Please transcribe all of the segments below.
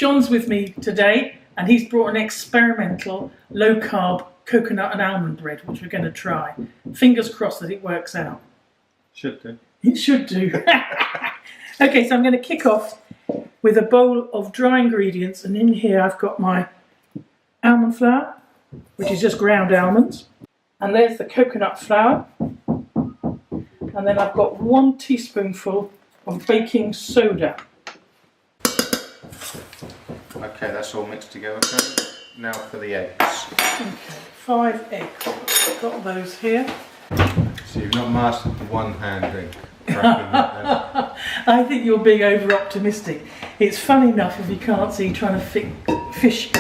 John's with me today and he's brought an experimental low-carb coconut and almond bread which we're going to try. Fingers crossed that it works out. Should do. It should do. Okay, so I'm going to kick off with a bowl of dry ingredients, and in here I've got my almond flour, which is just ground almonds, and there's the coconut flour, and then I've got 1 teaspoonful of baking soda. Okay, that's all mixed together. Okay. Now for the eggs. Okay, 5 eggs. Got those here. So you've not mastered the one-handed cracking that I think you're being over-optimistic. It's fun enough if you can't see trying to fish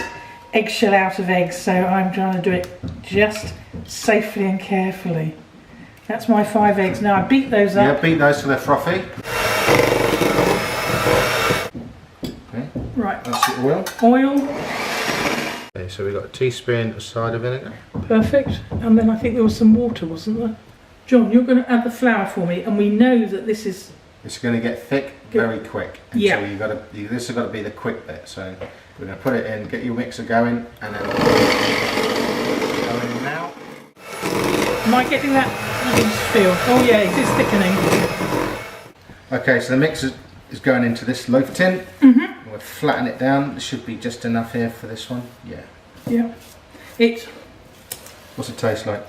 eggshell out of eggs, so I'm trying to do it just safely and carefully. That's my 5 eggs. Now I beat those up. Yeah, beat those till they're frothy. Okay. Right. That's the oil. Oil. Okay, so we've got a teaspoon of cider vinegar. Perfect. And then I think there was some water, wasn't there? John, you're going to add the flour for me, and we know that this is... It's going to get thick very quick. And yeah. So this has got to be the quick bit. So we're going to put it in, get your mixer going, and then go in now. Am I getting that feel? Oh yeah, it is thickening. Okay, so the mixer is going into this loaf tin. Mm-hmm. We'll flatten it down. There should be just enough here for this one. Yeah. Yeah. What's it taste like?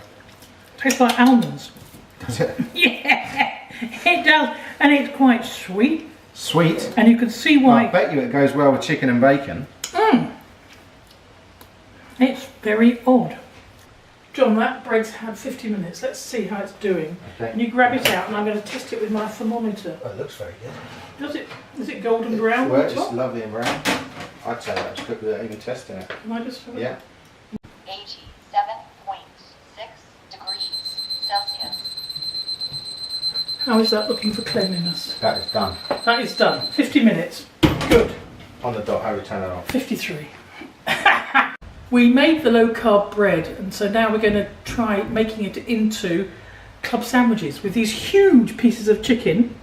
Tastes like almonds. Does it? Yeah, it does, and it's quite sweet. Sweet. And you can see why. I bet you it goes well with chicken and bacon. It's very odd. John, that bread's had 50 minutes. Let's see how it's doing. Okay. And you grab it out, and I'm going to test it with my thermometer. Oh, it looks very good. Does it? Is it golden brown? Well, on it's top? lovely and brown. I'd say that's good without even testing it. Can I just have Yeah. 87.6 degrees Celsius. How is that looking for cleanliness? That is done. That is done. 50 minutes. Good. On the dot, how we turn it off. 53. We made the low-carb bread, and so now we're going to try making it into club sandwiches with these huge pieces of chicken.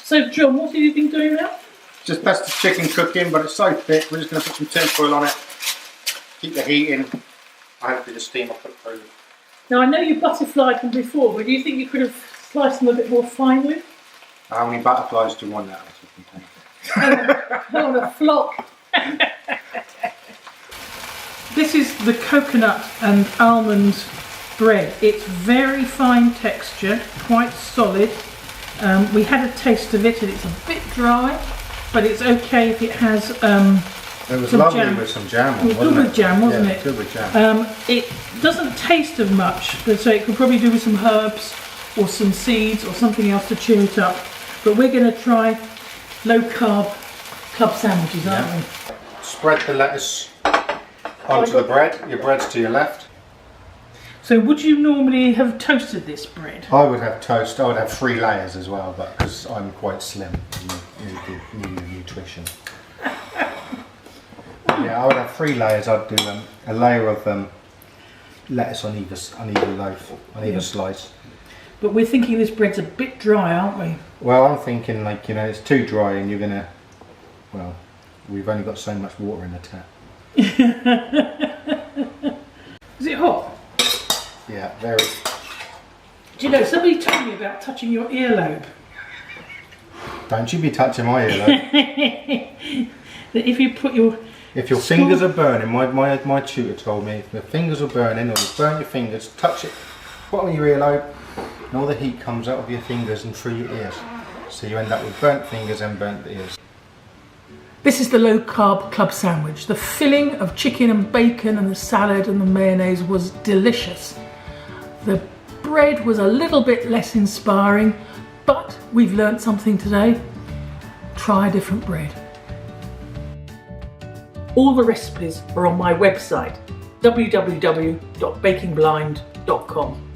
So, John, what have you been doing now? Just that's the chicken cooking, but it's so thick, we're just going to put some tin foil on it. Keep the heat in. Hopefully the steam will cook through. Now, I know you butterflied them before, but do you think you could have sliced them a bit more finely? How many butterflies do you want out of the chicken? Oh, a flock. This is the coconut and almond bread. It's very fine texture, quite solid. We had a taste of it and it's a bit dry, but it's okay if it has it was lovely jam. With some jam on, it was good with jam, wasn't it? Good with jam. It doesn't taste of much, so it could probably do with some herbs or some seeds or something else to cheer it up. But we're going to try low-carb club sandwiches, aren't we? Spread the lettuce onto the bread. Your bread's to your left. So would you normally have toasted this bread? I would have toast. I would have 3 layers as well, but because I'm quite slim, need nutrition. Yeah, I would have 3 layers. I'd do a layer of lettuce on either loaf, on either slice. But we're thinking this bread's a bit dry, aren't we? Well, I'm thinking it's too dry and you're gonna, well, we've only got so much water in the tap. Is it hot? Yeah, very. Do you know, somebody told me about touching your earlobe. Don't you be touching my earlobe. That if you put your... If your fingers are burning, my tutor told me, if your fingers are burning or you burn your fingers, touch it, put on your earlobe, and all the heat comes out of your fingers and through your ears. So you end up with burnt fingers and burnt ears. This is the low-carb club sandwich. The filling of chicken and bacon and the salad and the mayonnaise was delicious. The bread was a little bit less inspiring, but we've learnt something today. Try a different bread. All the recipes are on my website, www.bakingblind.com.